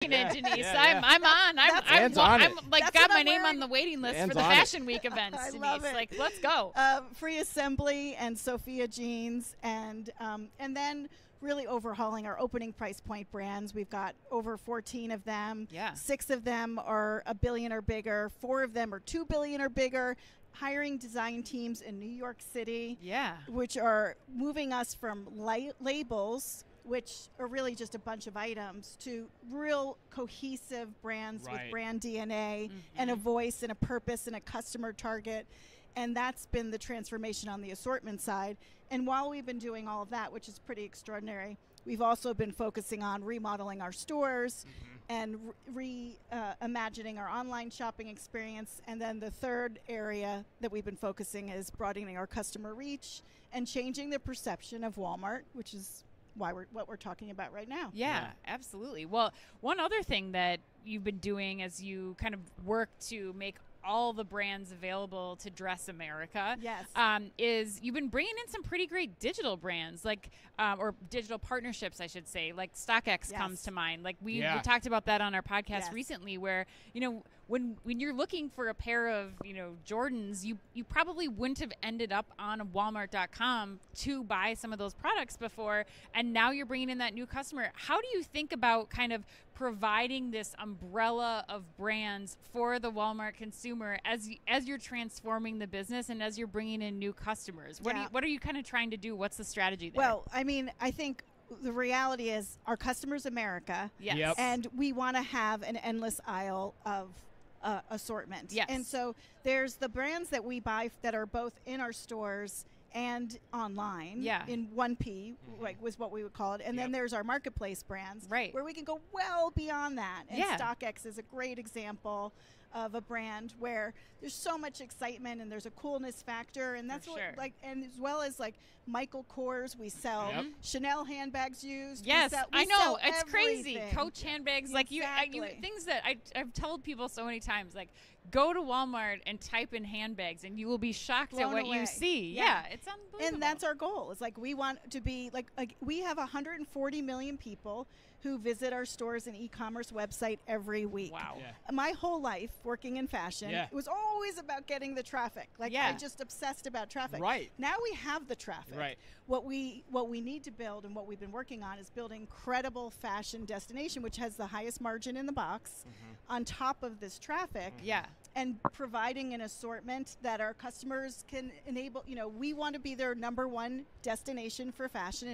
Denise. Yeah. I'm on. I'm like got my name on the waiting list for the Fashion Week events. I Denise, love it. like let's go. Free Assembly and Sophia Jeans, and then really overhauling our opening price point brands. We've got over 14 of them. Yeah. 6 of them are $1 billion or bigger. 4 of them are $2 billion or bigger. Hiring design teams in New York City. Yeah. Which are moving us from labels, which are really just a bunch of items, to real cohesive brands with brand DNA and a voice and a purpose and a customer target. And that's been the transformation on the assortment side. And while we've been doing all of that, which is pretty extraordinary, we've also been focusing on remodeling our stores and reimagining our online shopping experience. And then the third area that we've been focusing is broadening our customer reach and changing the perception of Walmart, which is what we're talking about right now. Yeah, absolutely. Well, one other thing that you've been doing as you kind of work to make all the brands available to dress America, is you've been bringing in some pretty great digital brands, like or digital partnerships, I should say. Like StockX comes to mind. Like we talked about that on our podcast recently, where when you're looking for a pair of Jordans, you probably wouldn't have ended up on Walmart.com to buy some of those products before, and now you're bringing in that new customer. How do you think about kind of providing this umbrella of brands for the Walmart consumer as you're transforming the business and as you're bringing in new customers? What are you kind of trying to do? What's the strategy there? Well, I mean, I think the reality is our customer's America, and we want to have an endless aisle of assortment. Yes. And so there's the brands that we buy that are both in our stores and online in 1P, like was what we would call it. And then there's our marketplace brands, where we can go well beyond that. And StockX is a great example of a brand where there's so much excitement and there's a coolness factor, and that's and as well as like Michael Kors, we sell Chanel handbags used. Yes, we I know, sell it's everything. crazy. Coach handbags, like you things that I've told people so many times, like go to Walmart and type in handbags and you will be shocked at what you see. Yeah, it's unbelievable. And that's our goal. It's like we want to be like we have 140 million people who visit our stores and e-commerce website every week. Wow. My whole life working in fashion, it was always about getting the traffic. Like I just obsessed about traffic. Now we have the traffic. What we need to build and what we've been working on is building credible fashion destination, which has the highest margin in the box on top of this traffic. And providing an assortment that our customers can enable. We want to be their #1 destination for fashion.